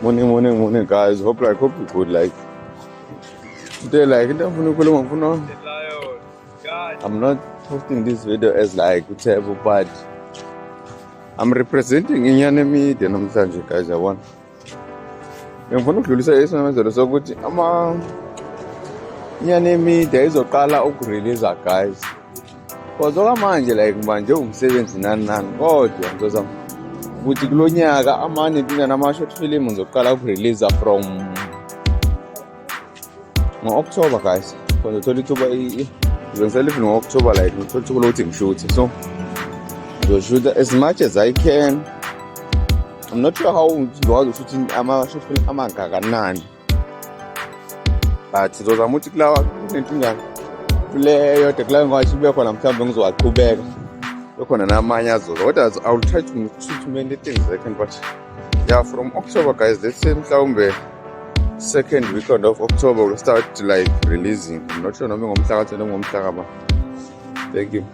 Morning, guys. Hope you're good. Like, today, like, I'm not posting this video as like whatever, but I'm representing Inyane Media namhlanje, guys. I want. Ngifuna ukudlulisa isimemezelo sokuthi Inyane Media izoqala ukurelease, guys. Kodwa manje like manje umsebenzi nani kodwa ngizozama ukuthi kulonyaka amane nama short film ngizoqala ukurelease from October, guys. Because I told you in October, like I told you to shoot. So I shoot as much as I can. I'm not sure how to shooting short film but those are multiple play tekla ngwashibwe khona mhlawumbe ngizowaqhubeka lokhona namanye azo. What else? I will try to shoot many things I can, but yeah, from October, guys, let's say mhlawumbe second weekend of October we'll start like releasing. I'm not sure. Thank you.